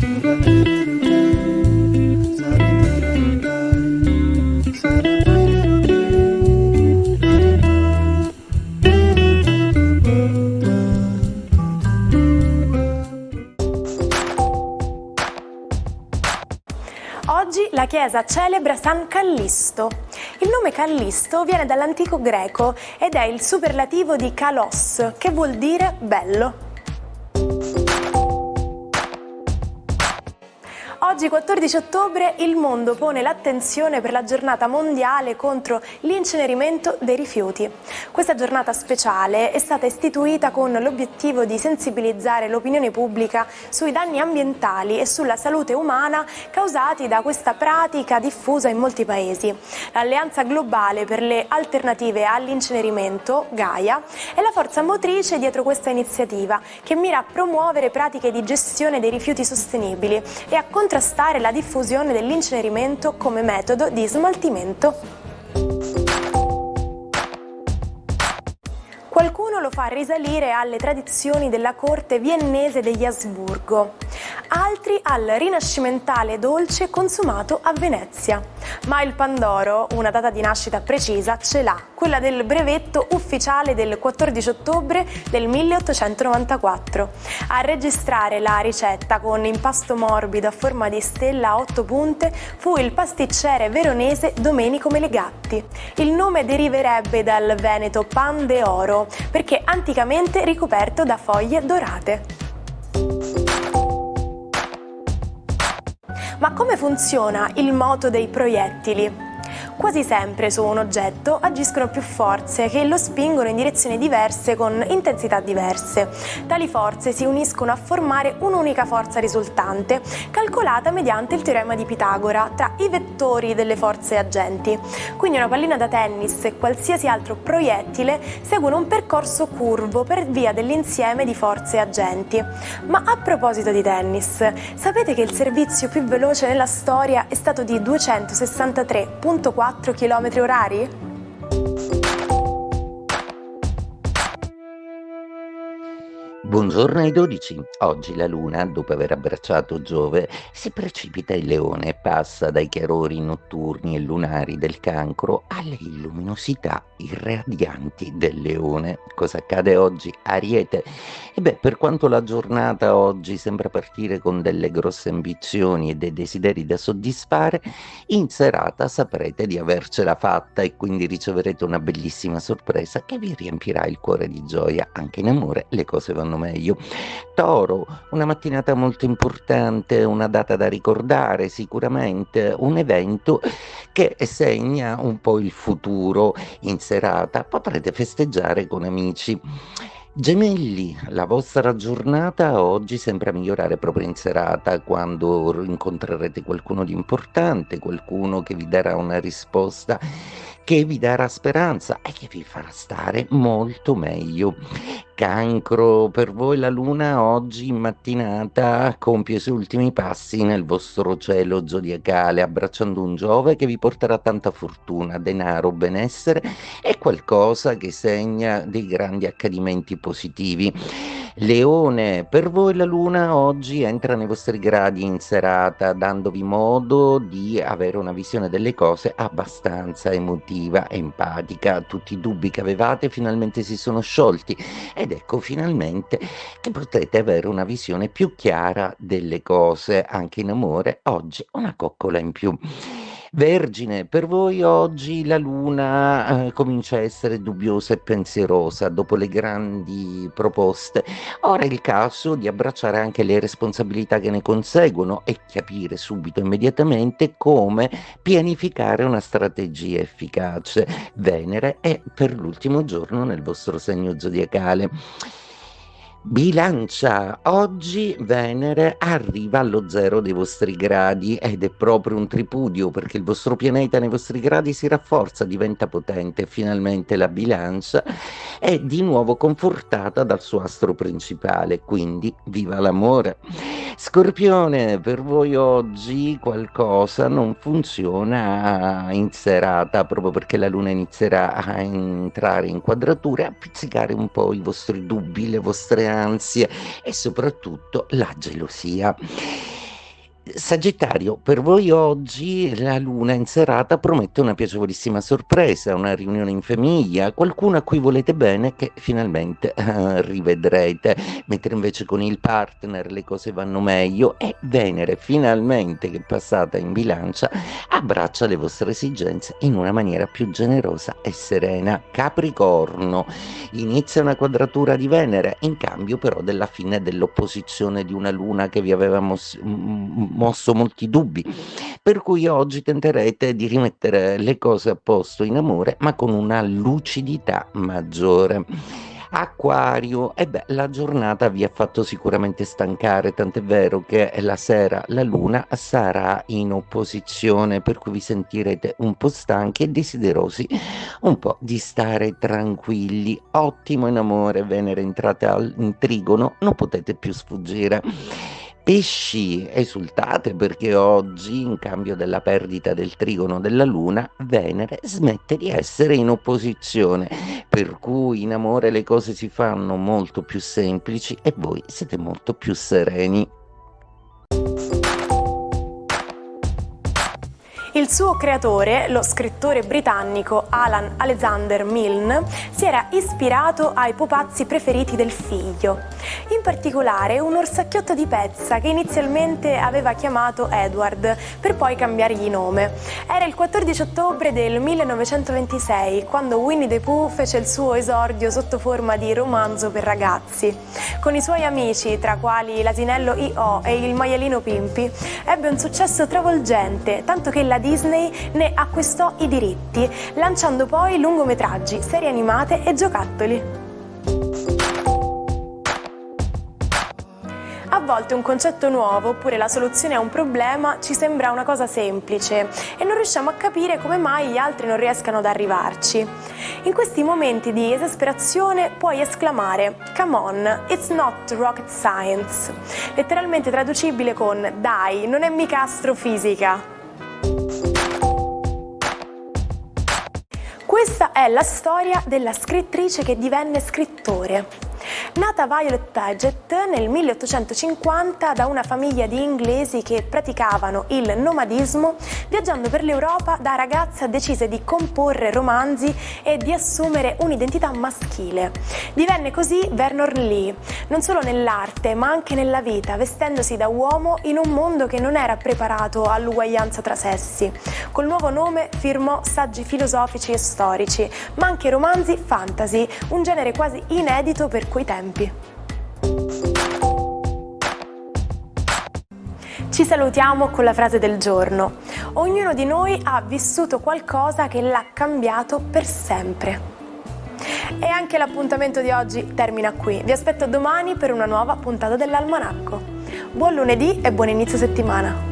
Oggi la Chiesa celebra San Callisto. Il nome Callisto viene dall'antico greco ed è il superlativo di kalos, che vuol dire bello. Oggi, 14 ottobre, il mondo pone l'attenzione per la giornata mondiale contro l'incenerimento dei rifiuti. Questa giornata speciale è stata istituita con l'obiettivo di sensibilizzare l'opinione pubblica sui danni ambientali e sulla salute umana causati da questa pratica diffusa in molti paesi. L'Alleanza Globale per le Alternative all'Incenerimento, Gaia, è la forza motrice dietro questa iniziativa, che mira a promuovere pratiche di gestione dei rifiuti sostenibili e a contrastare la diffusione dell'incenerimento come metodo di smaltimento. Qualcuno lo fa risalire alle tradizioni della corte viennese degli Asburgo, altri al rinascimentale dolce consumato a Venezia. Ma il Pandoro una data di nascita precisa ce l'ha, quella del brevetto ufficiale del 14 ottobre del 1894. A registrare la ricetta con impasto morbido a forma di stella a 8 punte fu il pasticcere veronese Domenico Melegatti. Il nome deriverebbe dal veneto pan de oro, perché anticamente ricoperto da foglie dorate. Ma come funziona il moto dei proiettili? Quasi sempre su un oggetto agiscono più forze che lo spingono in direzioni diverse con intensità diverse. Tali forze si uniscono a formare un'unica forza risultante, calcolata mediante il teorema di Pitagora tra i vettori delle forze agenti. Quindi una pallina da tennis e qualsiasi altro proiettile seguono un percorso curvo per via dell'insieme di forze agenti. Ma a proposito di tennis, sapete che il servizio più veloce nella storia è stato di 263,4 km/h? Buongiorno ai 12. Oggi la Luna, dopo aver abbracciato Giove, si precipita in Leone e passa dai chiarori notturni e lunari del Cancro alle luminosità irradianti del Leone. Cosa accade oggi? Ariete. Per quanto la giornata oggi sembra partire con delle grosse ambizioni e dei desideri da soddisfare, in serata saprete di avercela fatta e quindi riceverete una bellissima sorpresa che vi riempirà il cuore di gioia. Anche in amore le cose vanno meglio. Toro, una mattinata molto importante, una data da ricordare, sicuramente un evento che segna un po' il futuro. In serata potrete festeggiare con amici. Gemelli, la vostra giornata oggi sembra migliorare proprio in serata, quando incontrerete qualcuno di importante, qualcuno che vi darà una risposta, che vi darà speranza e che vi farà stare molto meglio. Cancro, per voi la Luna oggi in mattinata compie i suoi ultimi passi nel vostro cielo zodiacale, abbracciando un Giove che vi porterà tanta fortuna, denaro, benessere e qualcosa che segna dei grandi accadimenti positivi. Leone, per voi la Luna oggi entra nei vostri gradi in serata, dandovi modo di avere una visione delle cose abbastanza emotiva, empatica. Tutti i dubbi che avevate finalmente si sono sciolti ed ecco finalmente che potrete avere una visione più chiara delle cose. Anche in amore oggi una coccola in più. Vergine, per voi oggi la Luna comincia a essere dubbiosa e pensierosa dopo le grandi proposte. Ora è il caso di abbracciare anche le responsabilità che ne conseguono e capire subito, immediatamente, come pianificare una strategia efficace. Venere è per l'ultimo giorno nel vostro segno zodiacale. Bilancia, oggi Venere arriva allo 0 dei vostri gradi ed è proprio un tripudio, perché il vostro pianeta nei vostri gradi si rafforza, diventa potente. Finalmente la Bilancia è di nuovo confortata dal suo astro principale, quindi viva l'amore. Scorpione, per voi oggi qualcosa non funziona in serata, proprio perché la Luna inizierà a entrare in quadrature, a pizzicare un po' i vostri dubbi, le vostre ansie e soprattutto la gelosia. Sagittario, per voi oggi la luna in serata promette una piacevolissima sorpresa, una riunione in famiglia, qualcuno a cui volete bene che finalmente rivedrete, mentre invece con il partner le cose vanno meglio e Venere finalmente che è passata in bilancia abbraccia le vostre esigenze in una maniera più generosa e serena. Capricorno, inizia una quadratura di Venere in cambio però della fine dell'opposizione di una luna che vi aveva mosso molti dubbi, per cui oggi tenterete di rimettere le cose a posto in amore, ma con una lucidità maggiore. Acquario, e beh, la giornata vi ha fatto sicuramente stancare, tant'è vero che la sera la luna sarà in opposizione, per cui vi sentirete un po' stanchi e desiderosi un po' di stare tranquilli. Ottimo in amore, Venere entrate in trigono, non potete più sfuggire. Pesci, esultate perché oggi, in cambio della perdita del trigono della Luna, Venere smette di essere in opposizione, per cui in amore le cose si fanno molto più semplici e voi siete molto più sereni. Il suo creatore, lo scrittore britannico Alan Alexander Milne, si era ispirato ai pupazzi preferiti del figlio, in particolare un orsacchiotto di pezza che inizialmente aveva chiamato Edward, per poi cambiargli nome. Era il 14 ottobre del 1926, quando Winnie the Pooh fece il suo esordio sotto forma di romanzo per ragazzi. Con i suoi amici, tra quali l'asinello I.O. e il maialino Pimpi, ebbe un successo travolgente, tanto che la Disney ne acquistò i diritti, lanciando poi lungometraggi, serie animate e giocattoli. A volte un concetto nuovo oppure la soluzione a un problema ci sembra una cosa semplice e non riusciamo a capire come mai gli altri non riescano ad arrivarci. In questi momenti di esasperazione puoi esclamare "Come on, it's not rocket science", letteralmente traducibile con "Dai, non è mica astrofisica". Questa è la storia della scrittrice che divenne scrittore. Nata Violet Paget nel 1850 da una famiglia di inglesi che praticavano il nomadismo, viaggiando per l'Europa da ragazza decise di comporre romanzi e di assumere un'identità maschile. Divenne così Vernon Lee, non solo nell'arte ma anche nella vita, vestendosi da uomo in un mondo che non era preparato all'uguaglianza tra sessi. Col nuovo nome firmò saggi filosofici e storici, ma anche romanzi fantasy, un genere quasi inedito per quei tempi. Ci salutiamo con la frase del giorno. Ognuno di noi ha vissuto qualcosa che l'ha cambiato per sempre. E anche l'appuntamento di oggi termina qui. Vi aspetto domani per una nuova puntata dell'Almanacco. Buon lunedì e buon inizio settimana!